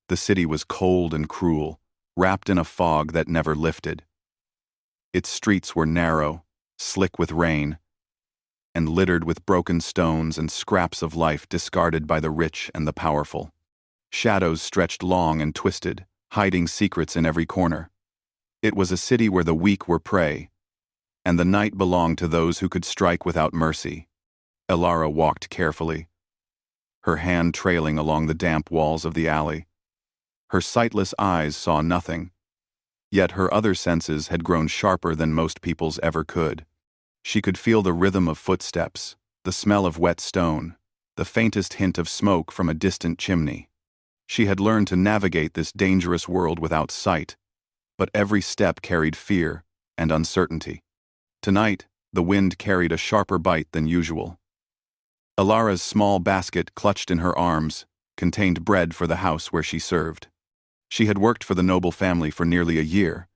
The city was cold and cruel, wrapped in a fog that never lifted. Its streets were narrow, slick with rain, and littered with broken stones and scraps of life discarded by the rich and the powerful. Shadows stretched long and twisted, hiding secrets in every corner. It was a city where the weak were prey, and the night belonged to those who could strike without mercy. Elara walked carefully, her hand trailing along the damp walls of the alley. Her sightless eyes saw nothing, yet her other senses had grown sharper than most people's ever could. She could feel the rhythm of footsteps, the smell of wet stone, the faintest hint of smoke from a distant chimney. She had learned to navigate this dangerous world without sight, but every step carried fear and uncertainty. Tonight, the wind carried a sharper bite than usual. Elara's small basket, clutched in her arms, contained bread for the house where she served. She had worked for the noble family for nearly a year,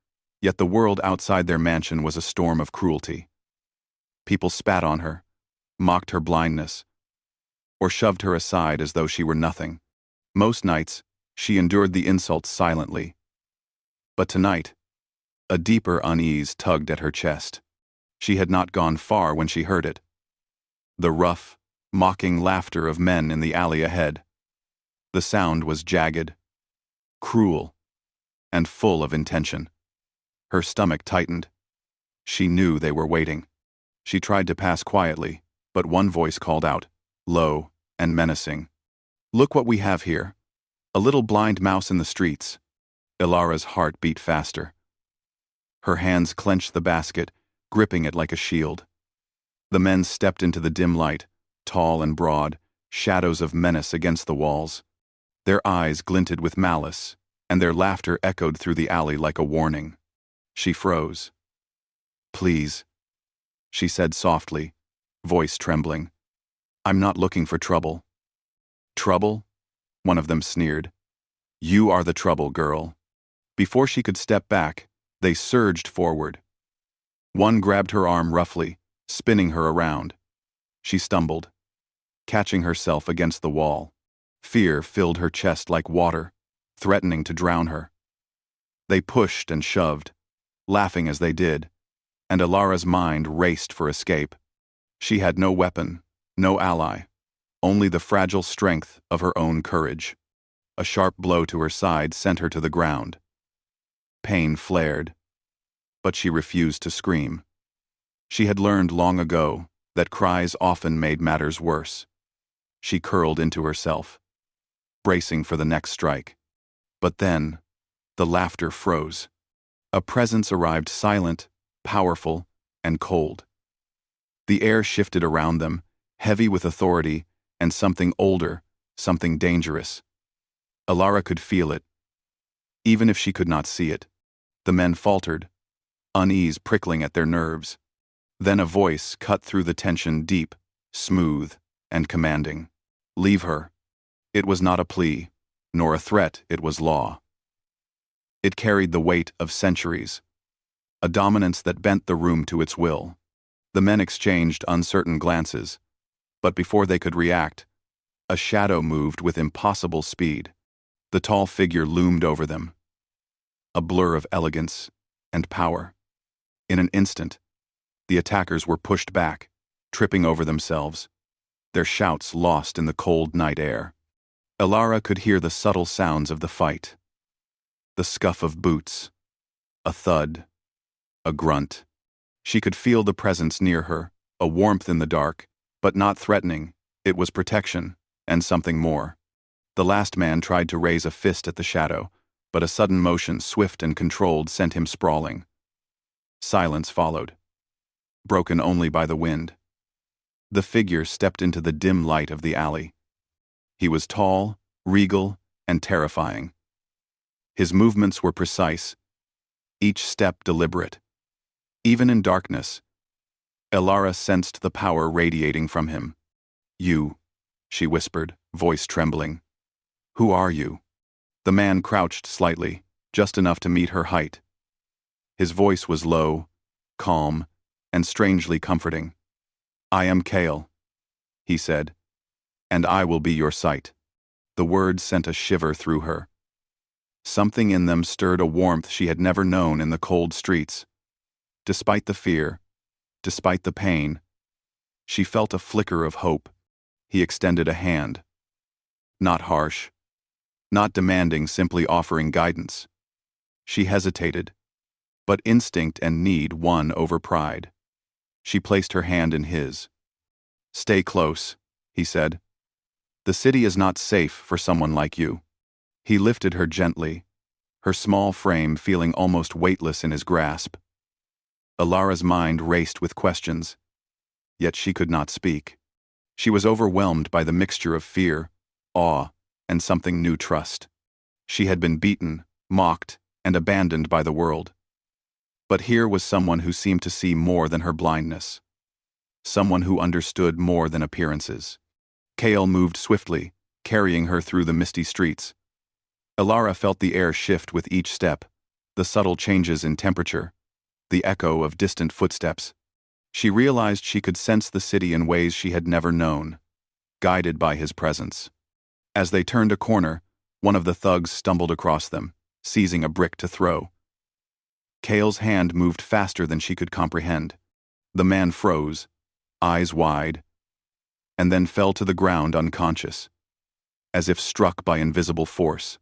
yet the world outside their mansion was a storm of cruelty. People spat on her, mocked her blindness, or shoved her aside as though she were nothing. Most nights, she endured the insults silently. But tonight, a deeper unease tugged at her chest. She had not gone far when she heard it. The rough, mocking laughter of men in the alley ahead. The sound was jagged, cruel, and full of intention. Her stomach tightened. She knew they were waiting. She tried to pass quietly, but one voice called out, low and menacing. "Look what we have here. A little blind mouse in the streets." Elara's heart beat faster. Her hands clenched the basket, gripping it like a shield. The men stepped into the dim light, tall and broad, shadows of menace against the walls. Their eyes glinted with malice, and their laughter echoed through the alley like a warning. She froze. "Please," she said softly, voice trembling. "I'm not looking for trouble." "Trouble?" one of them sneered. "You are the trouble, girl." Before she could step back, they surged forward. One grabbed her arm roughly, spinning her around. She stumbled, catching herself against the wall. Fear filled her chest like water, threatening to drown her. They pushed and shoved, laughing as they did, and Elara's mind raced for escape. She had no weapon, no ally, only the fragile strength of her own courage. A sharp blow to her side sent her to the ground. Pain flared, but she refused to scream. She had learned long ago that cries often made matters worse. She curled into herself, bracing for the next strike. But then, the laughter froze. A presence arrived, silent, powerful, and cold. The air shifted around them, heavy with authority, and something older, something dangerous. Elara could feel it, even if she could not see it. The men faltered, unease prickling at their nerves. Then a voice cut through the tension, deep, smooth, and commanding. "Leave her." It was not a plea, nor a threat, it was law. It carried the weight of centuries, a dominance that bent the room to its will. The men exchanged uncertain glances, but before they could react, a shadow moved with impossible speed. The tall figure loomed over them, a blur of elegance and power. In an instant, the attackers were pushed back, tripping over themselves, their shouts lost in the cold night air. Elara could hear the subtle sounds of the fight. The scuff of boots, a thud, a grunt. She could feel the presence near her, a warmth in the dark, but not threatening. It was protection, and something more. The last man tried to raise a fist at the shadow, but a sudden motion, swift and controlled, sent him sprawling. Silence followed, broken only by the wind. The figure stepped into the dim light of the alley. He was tall, regal, and terrifying. His movements were precise, each step deliberate. Even in darkness, Elara sensed the power radiating from him. "You," she whispered, voice trembling. "Who are you?" The man crouched slightly, just enough to meet her height. His voice was low, calm, and strangely comforting. "I am Kale," he said, "and I will be your sight." The words sent a shiver through her. Something in them stirred a warmth she had never known in the cold streets. Despite the fear, despite the pain, she felt a flicker of hope. He extended a hand. Not harsh, not demanding, simply offering guidance. She hesitated, but instinct and need won over pride. She placed her hand in his. "Stay close," he said. "The city is not safe for someone like you." He lifted her gently, her small frame feeling almost weightless in his grasp. Ilara's mind raced with questions, yet she could not speak. She was overwhelmed by the mixture of fear, awe, and something new, trust. She had been beaten, mocked, and abandoned by the world. But here was someone who seemed to see more than her blindness. Someone who understood more than appearances. Kale moved swiftly, carrying her through the misty streets. Ilara felt the air shift with each step, the subtle changes in temperature, the echo of distant footsteps. She realized she could sense the city in ways she had never known, guided by his presence. As they turned a corner, one of the thugs stumbled across them, seizing a brick to throw. Kale's hand moved faster than she could comprehend. The man froze, eyes wide, and then fell to the ground unconscious, as if struck by invisible force.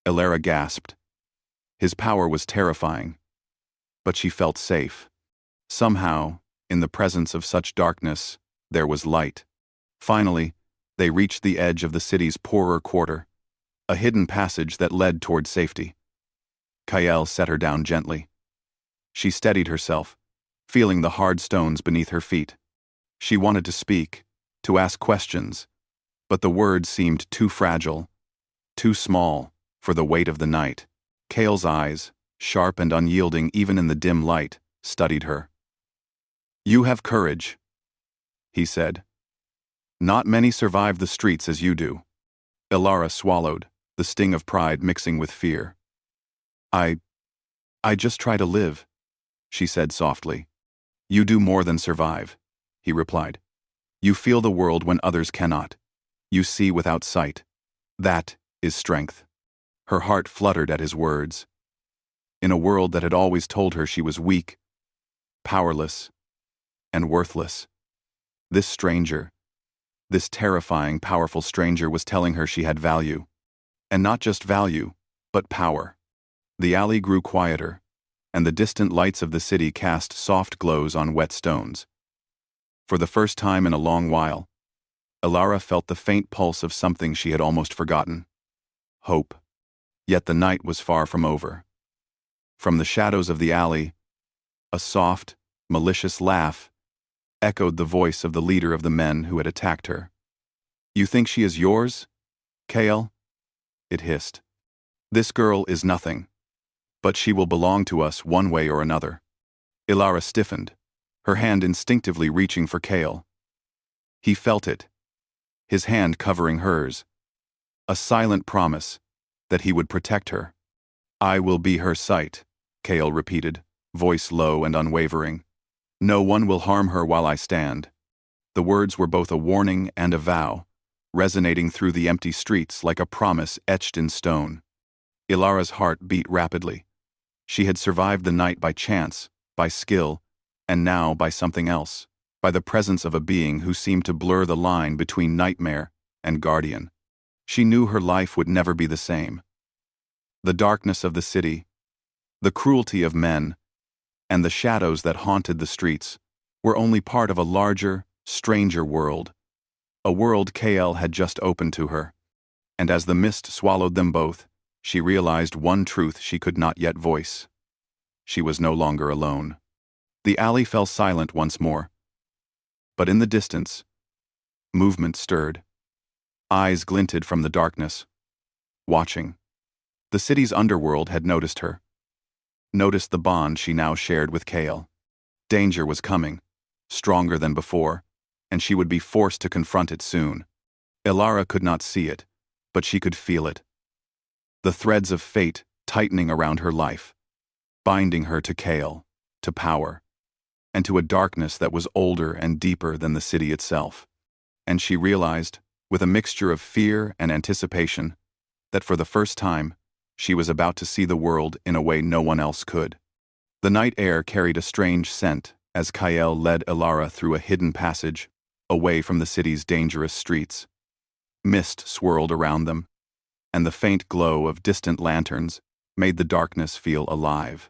Ilara gasped. His power was terrifying, but she felt safe. Somehow, in the presence of such darkness, there was light. Finally, they reached the edge of the city's poorer quarter, a hidden passage that led toward safety. Kael set her down gently. She steadied herself, feeling the hard stones beneath her feet. She wanted to speak, to ask questions, but the words seemed too fragile, too small, for the weight of the night. Kael's eyes, sharp and unyielding even in the dim light, studied her. "You have courage," he said. "Not many survive the streets as you do." Ilara swallowed, the sting of pride mixing with fear. I just try to live," she said softly. "You do more than survive," he replied. "You feel the world when others cannot. You see without sight. That is strength." Her heart fluttered at his words. In a world that had always told her she was weak, powerless, and worthless, this stranger, this terrifying, powerful stranger was telling her she had value. And not just value, but power. The alley grew quieter, and the distant lights of the city cast soft glows on wet stones. For the first time in a long while, Ilara felt the faint pulse of something she had almost forgotten. Hope. Yet the night was far from over. From the shadows of the alley, a soft, malicious laugh echoed the voice of the leader of the men who had attacked her. "You think she is yours, Kael?" it hissed. "This girl is nothing, but she will belong to us one way or another." Ilara stiffened, her hand instinctively reaching for Kael. He felt it, his hand covering hers, a silent promise that he would protect her. "I will be her sight," Kael repeated, voice low and unwavering. "No one will harm her while I stand." The words were both a warning and a vow, resonating through the empty streets like a promise etched in stone. Ilara's heart beat rapidly. She had survived the night by chance, by skill, and now by something else, by the presence of a being who seemed to blur the line between nightmare and guardian. She knew her life would never be the same. The darkness of the city, the cruelty of men, and the shadows that haunted the streets were only part of a larger, stranger world, a world Kael had just opened to her. And as the mist swallowed them both, she realized one truth she could not yet voice. She was no longer alone. The alley fell silent once more. But in the distance, movement stirred. Eyes glinted from the darkness, watching. The city's underworld had noticed her, noticed the bond she now shared with Kael. Danger was coming, stronger than before, and she would be forced to confront it soon. Ilara could not see it, but she could feel it. The threads of fate tightening around her life, binding her to Kael, to power, and to a darkness that was older and deeper than the city itself. And she realized, with a mixture of fear and anticipation, that for the first time, She was about to see the world in a way no one else could. The night air carried a strange scent as Kael led Elara through a hidden passage, away from the city's dangerous streets. Mist swirled around them, and the faint glow of distant lanterns made the darkness feel alive.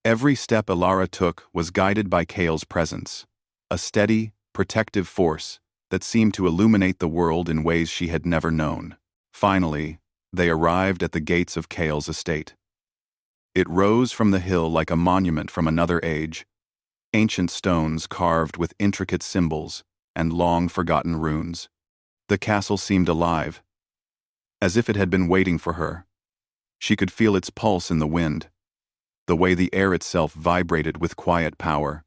Every step Elara took was guided by Kael's presence, a steady, protective force that seemed to illuminate the world in ways she had never known. Finally, they arrived at the gates of Kael's estate. It rose from the hill like a monument from another age, ancient stones carved with intricate symbols and long-forgotten runes. The castle seemed alive, as if it had been waiting for her. She could feel its pulse in the wind, the way the air itself vibrated with quiet power.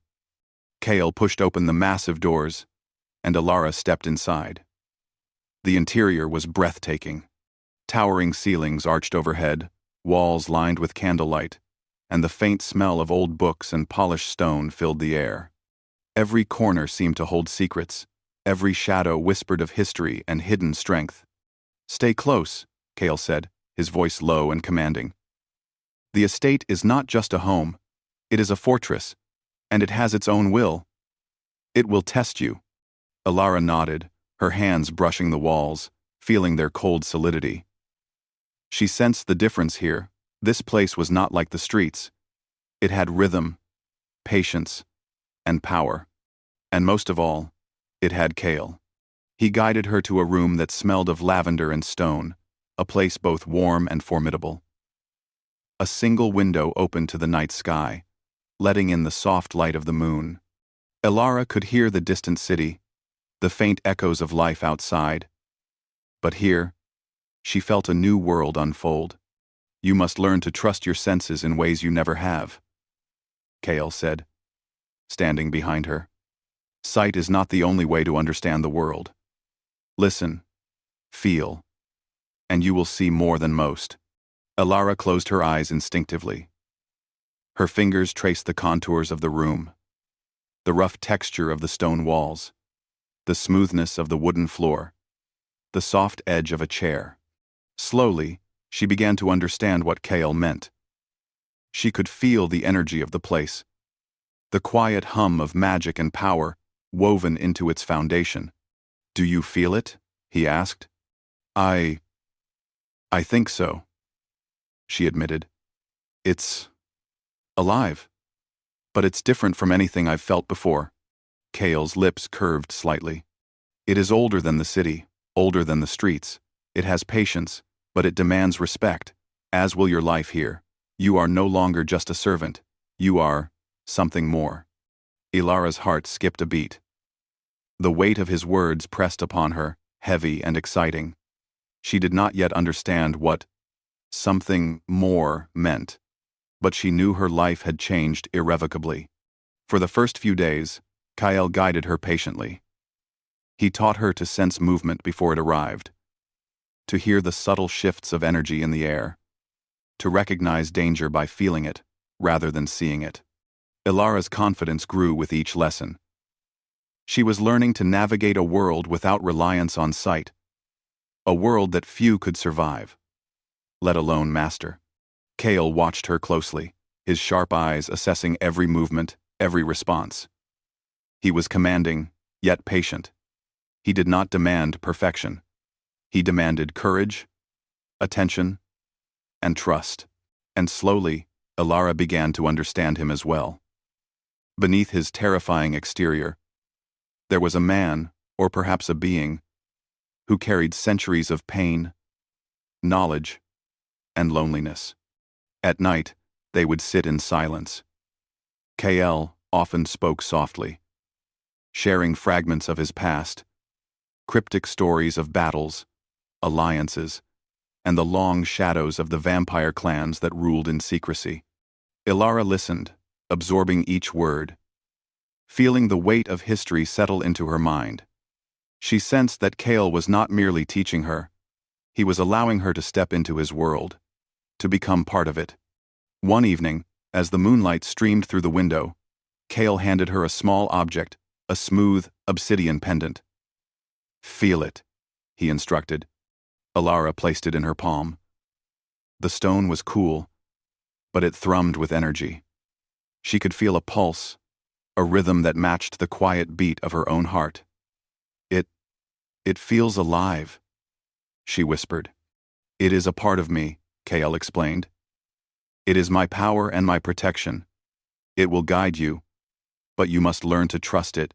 Kael pushed open the massive doors, and Elara stepped inside. The interior was breathtaking. Towering ceilings arched overhead, walls lined with candlelight, and the faint smell of old books and polished stone filled the air. Every corner seemed to hold secrets, every shadow whispered of history and hidden strength. "Stay close," Kael said, his voice low and commanding. "The estate is not just a home, it is a fortress, and it has its own will. It will test you." Elara nodded, her hands brushing the walls, feeling their cold solidity. She sensed the difference here. This place was not like the streets. It had rhythm, patience, and power. And most of all, it had Kael. He guided her to a room that smelled of lavender and stone, a place both warm and formidable. A single window opened to the night sky, letting in the soft light of the moon. Elara could hear the distant city, the faint echoes of life outside. But here, she felt a new world unfold. "You must learn to trust your senses in ways you never have," Kael said, standing behind her. "Sight is not the only way to understand the world. Listen, feel, and you will see more than most." Elara closed her eyes instinctively. Her fingers traced the contours of the room, the rough texture of the stone walls, the smoothness of the wooden floor, the soft edge of a chair. Slowly, she began to understand what Kael meant. She could feel the energy of the place, the quiet hum of magic and power woven into its foundation. "Do you feel it?" he asked. I think so," she admitted. "It's alive. But it's different from anything I've felt before." Kael's lips curved slightly. "It is older than the city, older than the streets. It has patience, but it demands respect, as will your life here. You are no longer just a servant. You are something more." Elara's heart skipped a beat. The weight of his words pressed upon her, heavy and exciting. She did not yet understand what something more meant, but she knew her life had changed irrevocably. For the first few days, Kael guided her patiently. He taught her to sense movement before it arrived, to hear the subtle shifts of energy in the air, to recognize danger by feeling it, rather than seeing it. Elara's confidence grew with each lesson. She was learning to navigate a world without reliance on sight, a world that few could survive, let alone master. Kael watched her closely, his sharp eyes assessing every movement, every response. He was commanding, yet patient. He did not demand perfection. He demanded courage, attention, and trust. And slowly, Elara began to understand him as well. Beneath his terrifying exterior, there was a man, or perhaps a being, who carried centuries of pain, knowledge, and loneliness. At night, they would sit in silence. Kael often spoke softly, sharing fragments of his past, cryptic stories of battles, alliances, and the long shadows of the vampire clans that ruled in secrecy. Elara listened, absorbing each word, feeling the weight of history settle into her mind. She sensed that Kael was not merely teaching her, he was allowing her to step into his world, to become part of it. One evening, as the moonlight streamed through the window, Kael handed her a small object, a smooth, obsidian pendant. "Feel it," he instructed. Elara placed it in her palm. The stone was cool, but it thrummed with energy. She could feel a pulse, a rhythm that matched the quiet beat of her own heart. It feels alive, she whispered. It is a part of me, Kael explained. It is my power and my protection. It will guide you, but you must learn to trust it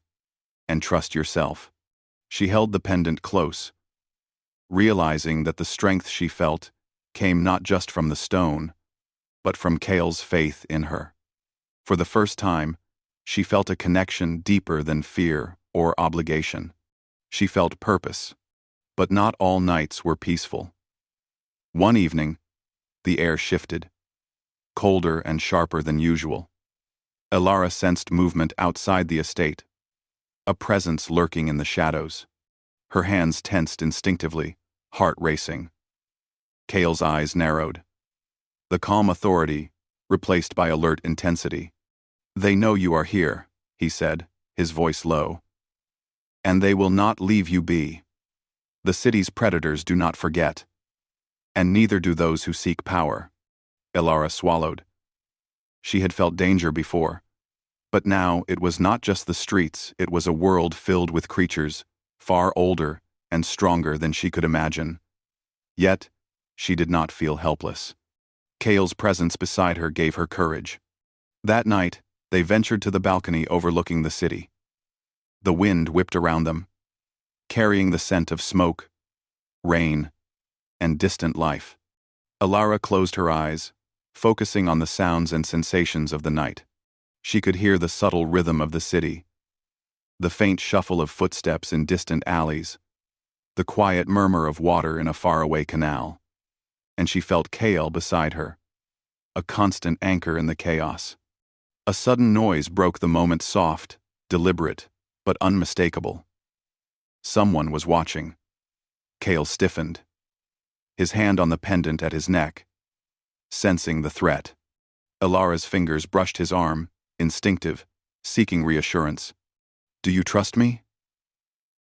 and trust yourself. She held the pendant close, realizing that the strength she felt came not just from the stone, but from Kael's faith in her. For the first time, she felt a connection deeper than fear or obligation. She felt purpose, but not all nights were peaceful. One evening, the air shifted, colder and sharper than usual. Elara sensed movement outside the estate, a presence lurking in the shadows. Her hands tensed instinctively, heart racing. Kael's eyes narrowed. The calm authority replaced by alert intensity. "They know you are here," he said, his voice low. "And they will not leave you be. The city's predators do not forget. And neither do those who seek power." Elara swallowed. She had felt danger before, but now it was not just the streets, it was a world filled with creatures, far older and stronger than she could imagine. Yet, she did not feel helpless. Kael's presence beside her gave her courage. That night, they ventured to the balcony overlooking the city. The wind whipped around them, carrying the scent of smoke, rain, and distant life. Elara closed her eyes, focusing on the sounds and sensations of the night. She could hear the subtle rhythm of the city, the faint shuffle of footsteps in distant alleys, the quiet murmur of water in a faraway canal. And she felt Kael beside her, a constant anchor in the chaos. A sudden noise broke the moment, soft, deliberate, but unmistakable. Someone was watching. Kael stiffened, his hand on the pendant at his neck, sensing the threat. Elara's fingers brushed his arm, instinctive, seeking reassurance. "Do you trust me?"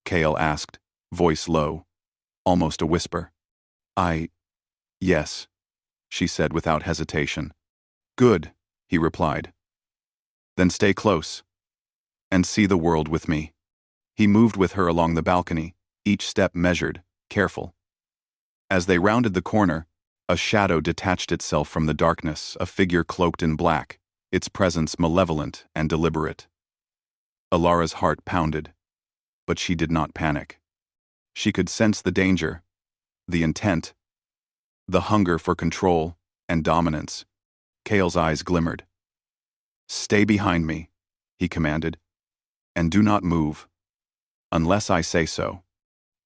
Kael asked, voice low, almost a whisper. Yes," she said without hesitation. "Good," he replied. "Then stay close, and see the world with me." He moved with her along the balcony, each step measured, careful. As they rounded the corner, a shadow detached itself from the darkness, a figure cloaked in black, its presence malevolent and deliberate. Elara's heart pounded, but she did not panic. She could sense the danger, the intent, the hunger for control and dominance. Kael's eyes glimmered. "Stay behind me," he commanded, "and do not move, unless I say so."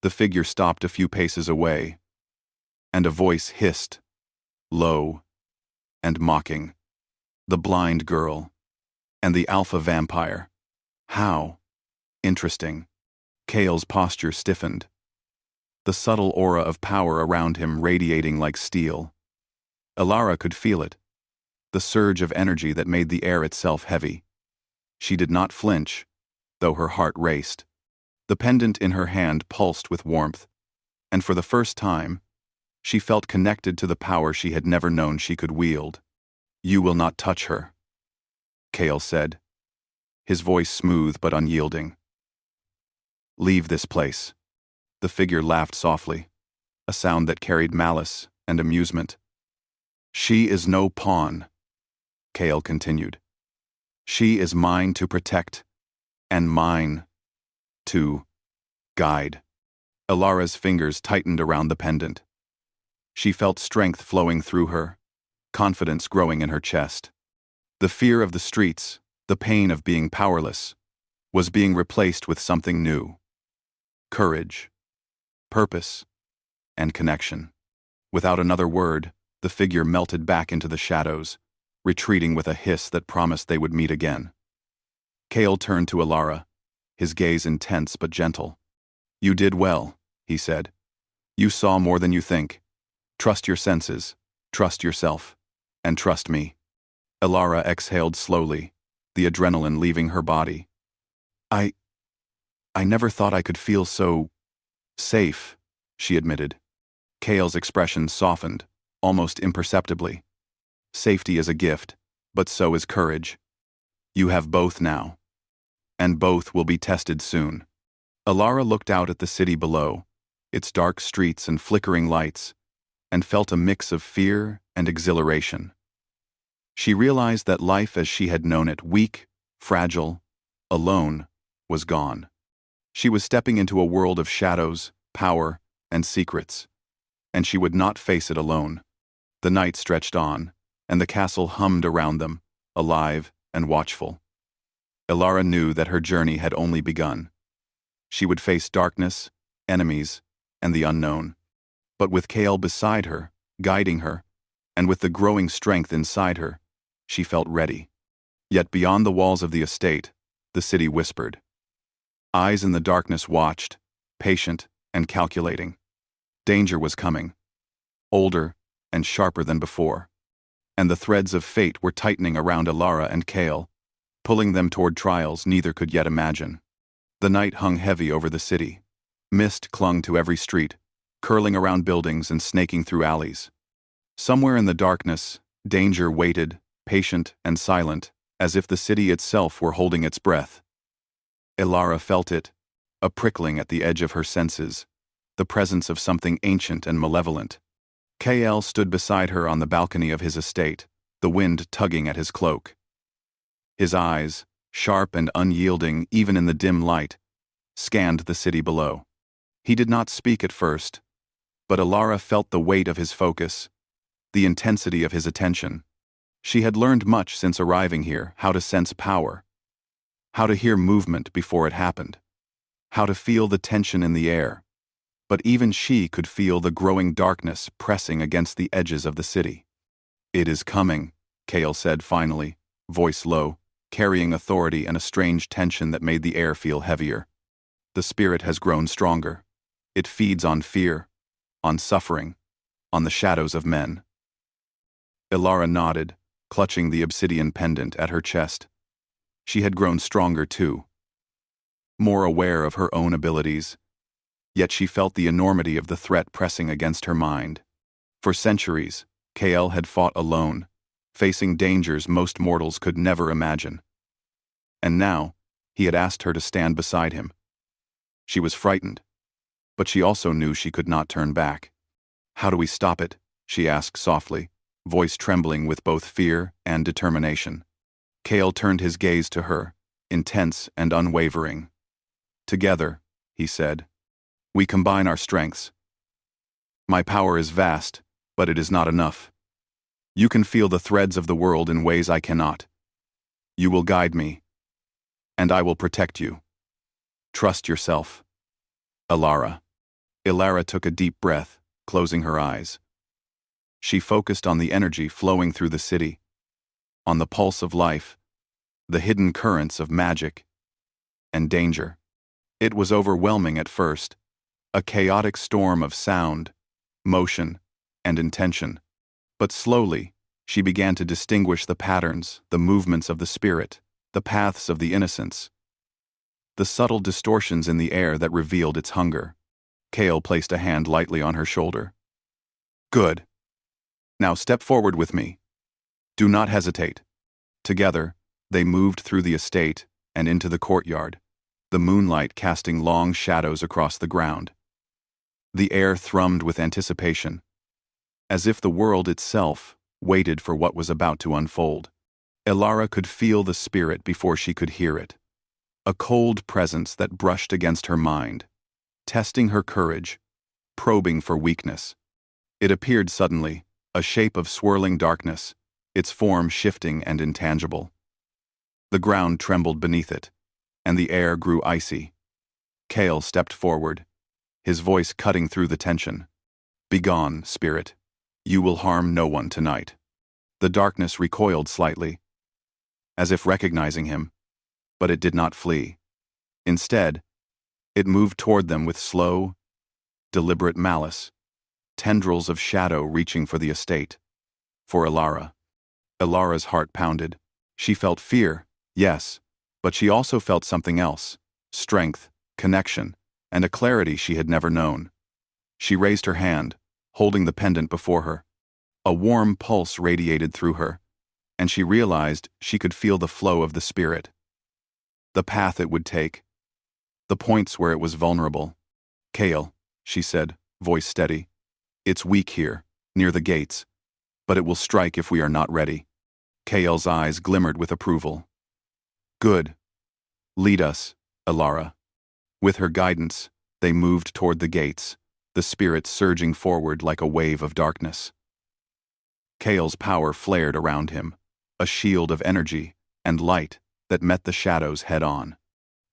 The figure stopped a few paces away, and a voice hissed, low and mocking. "The blind girl and the alpha vampire. How interesting." Kael's posture stiffened, the subtle aura of power around him radiating like steel. Elara could feel it, the surge of energy that made the air itself heavy. She did not flinch, though her heart raced. The pendant in her hand pulsed with warmth, and for the first time, she felt connected to the power she had never known she could wield. "You will not touch her," Kael said, his voice smooth but unyielding. "Leave this place." The figure laughed softly, a sound that carried malice and amusement. "She is no pawn," Kael continued. "She is mine to protect, and mine to guide." Elara's fingers tightened around the pendant. She felt strength flowing through her, confidence growing in her chest. The fear of the streets, the pain of being powerless, was being replaced with something new. Courage, purpose, and connection. Without another word, the figure melted back into the shadows, retreating with a hiss that promised they would meet again. Kael turned to Elara, his gaze intense but gentle. "You did well," he said. "You saw more than you think. Trust your senses, trust yourself, and trust me." Elara exhaled slowly, the adrenaline leaving her body. I never thought I could feel so safe," she admitted. Kael's expression softened, almost imperceptibly. Safety is a gift, but so is courage. You have both now. And both will be tested soon. Alara looked out at the city below, its dark streets and flickering lights, and felt a mix of fear and exhilaration. She realized that life as she had known it, weak, fragile, alone, was gone. She was stepping into a world of shadows, power, and secrets, and she would not face it alone. The night stretched on, and the castle hummed around them, alive and watchful. Alara knew that her journey had only begun. She would face darkness, enemies, and the unknown. But with Kale beside her, guiding her, and with the growing strength inside her, she felt ready. Yet beyond the walls of the estate, the city whispered. Eyes in the darkness watched, patient and calculating. Danger was coming, older and sharper than before, and the threads of fate were tightening around Alara and Kale, pulling them toward trials neither could yet imagine. The night hung heavy over the city. Mist clung to every street, curling around buildings and snaking through alleys. Somewhere in the darkness, danger waited, patient and silent, as if the city itself were holding its breath. Alara felt it, a prickling at the edge of her senses, the presence of something ancient and malevolent. Kale stood beside her on the balcony of his estate, the wind tugging at his cloak. His eyes, sharp and unyielding even in the dim light, scanned the city below. He did not speak at first, but Alara felt the weight of his focus, the intensity of his attention. She had learned much since arriving here, how to sense power, how to hear movement before it happened, how to feel the tension in the air. But even she could feel the growing darkness pressing against the edges of the city. It is coming, Kale said finally, voice low, carrying authority and a strange tension that made the air feel heavier. The spirit has grown stronger. It feeds on fear, on suffering, on the shadows of men. Alara nodded, clutching the obsidian pendant at her chest. She had grown stronger too, more aware of her own abilities, yet she felt the enormity of the threat pressing against her mind. For centuries, Kale had fought alone, facing dangers most mortals could never imagine. And now, he had asked her to stand beside him. She was frightened, but she also knew she could not turn back. How do we stop it? She asked softly, voice trembling with both fear and determination. Kale turned his gaze to her, intense and unwavering. Together, he said, we combine our strengths. My power is vast, but it is not enough. You can feel the threads of the world in ways I cannot. You will guide me, and I will protect you. Trust yourself. Alara. Alara took a deep breath, closing her eyes. She focused on the energy flowing through the city, on the pulse of life, the hidden currents of magic and danger. It was overwhelming at first, a chaotic storm of sound, motion, and intention. But slowly, she began to distinguish the patterns, the movements of the spirit, the paths of the innocents, the subtle distortions in the air that revealed its hunger. Kale placed a hand lightly on her shoulder. Good. Now step forward with me. Do not hesitate. Together, they moved through the estate and into the courtyard, the moonlight casting long shadows across the ground. The air thrummed with anticipation, as if the world itself waited for what was about to unfold. Alara could feel the spirit before she could hear it, a cold presence that brushed against her mind, testing her courage, probing for weakness. It appeared suddenly, a shape of swirling darkness, its form shifting and intangible. The ground trembled beneath it, and the air grew icy. Kale stepped forward, his voice cutting through the tension. Begone, spirit. You will harm no one tonight. The darkness recoiled slightly, as if recognizing him, but it did not flee. Instead, it moved toward them with slow, deliberate malice, tendrils of shadow reaching for the estate. For Alara. Alara's heart pounded. She felt fear, yes, but she also felt something else, strength, connection, and a clarity she had never known. She raised her hand, holding the pendant before her. A warm pulse radiated through her, and she realized she could feel the flow of the spirit. The path it would take, the points where it was vulnerable. "Kale," she said, voice steady. "It's weak here, near the gates, but it will strike if we are not ready." Kale's eyes glimmered with approval. "Good. Lead us, Elara." With her guidance, they moved toward the gates, the spirit surging forward like a wave of darkness. Kale's power flared around him, a shield of energy and light that met the shadows head-on.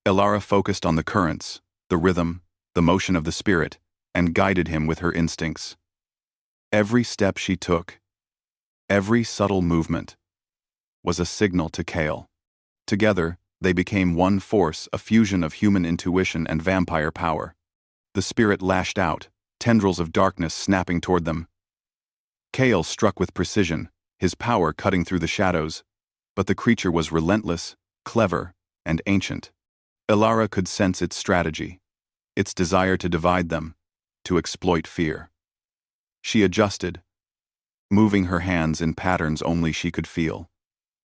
Elara focused on the currents, the rhythm, the motion of the spirit, and guided him with her instincts. Every step she took, every subtle movement, was a signal to Kale. Together, they became one force, a fusion of human intuition and vampire power. The spirit lashed out, tendrils of darkness snapping toward them. Kale struck with precision, his power cutting through the shadows, but the creature was relentless, clever, and ancient. Elara could sense its strategy, its desire to divide them, to exploit fear. She adjusted, moving her hands in patterns only she could feel,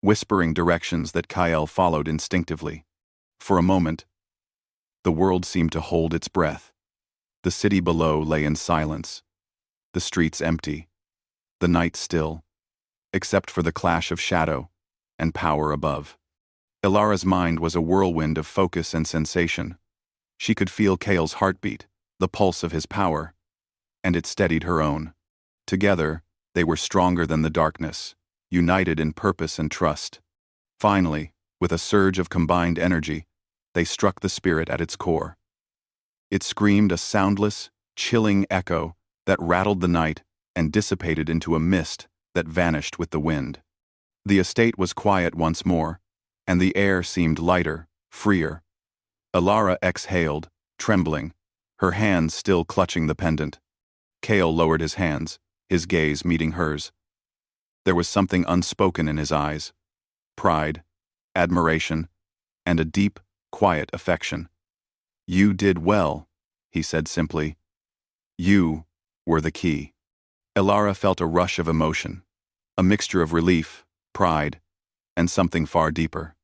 whispering directions that Kyle followed instinctively. For a moment, the world seemed to hold its breath. The city below lay in silence, the streets empty, the night still, except for the clash of shadow and power above. Elara's mind was a whirlwind of focus and sensation. She could feel Kale's heartbeat, the pulse of his power, and it steadied her own. Together, they were stronger than the darkness, united in purpose and trust. Finally, with a surge of combined energy, they struck the spirit at its core. It screamed a soundless, chilling echo that rattled the night and dissipated into a mist that vanished with the wind. The estate was quiet once more, and the air seemed lighter, freer. Elara exhaled, trembling, her hands still clutching the pendant. Kale lowered his hands, his gaze meeting hers. There was something unspoken in his eyes: pride, admiration, and a deep, quiet affection. "You did well," he said simply. "You were the key." Elara felt a rush of emotion, a mixture of relief, pride, and something far deeper.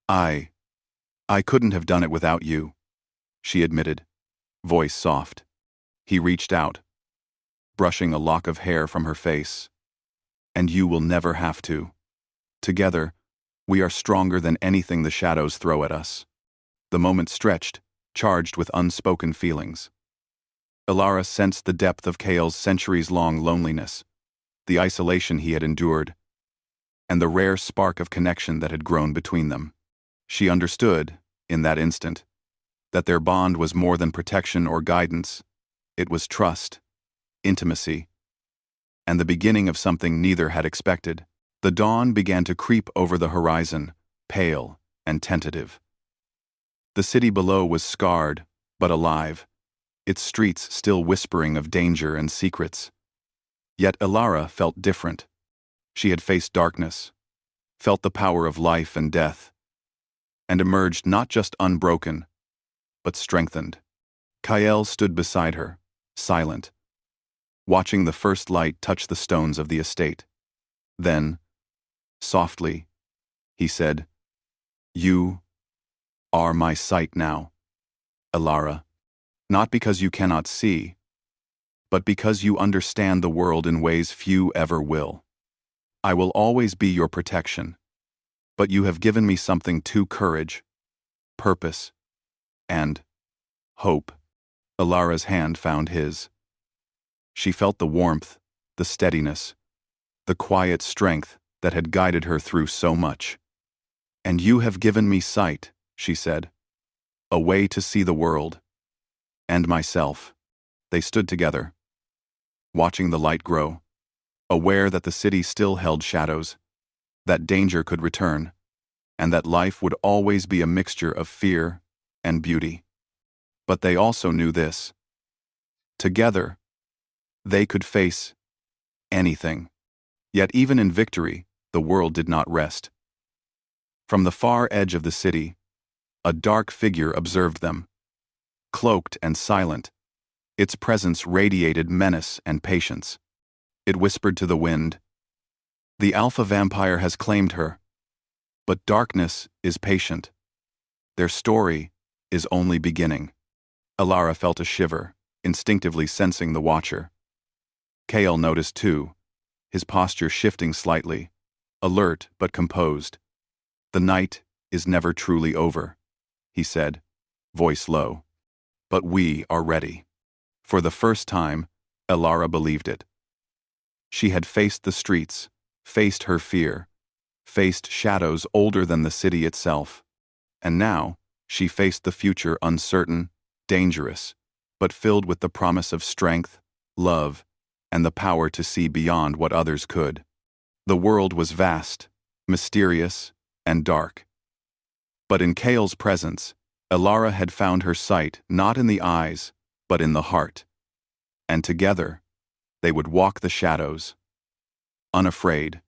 I couldn't have done it without you," she admitted, voice soft. He reached out, brushing a lock of hair from her face. "And you will never have to. Together, we are stronger than anything the shadows throw at us." The moment stretched, charged with unspoken feelings. Elara sensed the depth of Kale's centuries-long loneliness, the isolation he had endured, and the rare spark of connection that had grown between them. She understood, in that instant, that their bond was more than protection or guidance. It was trust, intimacy, and the beginning of something neither had expected. The dawn began to creep over the horizon, pale and tentative. The city below was scarred, but alive, its streets still whispering of danger and secrets. Yet Elara felt different. She had faced darkness, felt the power of life and death, and emerged not just unbroken, but strengthened. Kyle stood beside her, silent, watching the first light touch the stones of the estate. Then, softly, he said, "You are my sight now, Elara, not because you cannot see, but because you understand the world in ways few ever will. I will always be your protection, but you have given me something to courage, purpose, and hope." Elara's hand found his. She felt the warmth, the steadiness, the quiet strength that had guided her through so much. "And you have given me sight," she said, "a way to see the world, and myself." They stood together, watching the light grow, aware that the city still held shadows, that danger could return, and that life would always be a mixture of fear and beauty. But they also knew this: together, they could face anything. Yet even in victory, the world did not rest. From the far edge of the city, a dark figure observed them. Cloaked and silent, its presence radiated menace and patience. It whispered to the wind. The alpha vampire has claimed her. But darkness is patient. Their story is only beginning. Alara felt a shiver, instinctively sensing the watcher. Kale noticed too, his posture shifting slightly, alert but composed. The night is never truly over, he said, voice low. But we are ready. For the first time, Alara believed it. She had faced the streets, faced her fear, faced shadows older than the city itself. And now, she faced the future uncertain, dangerous, but filled with the promise of strength, love, and the power to see beyond what others could. The world was vast, mysterious, and dark. But in Kale's presence, Alara had found her sight not in the eyes, but in the heart. And together, they would walk the shadows, unafraid,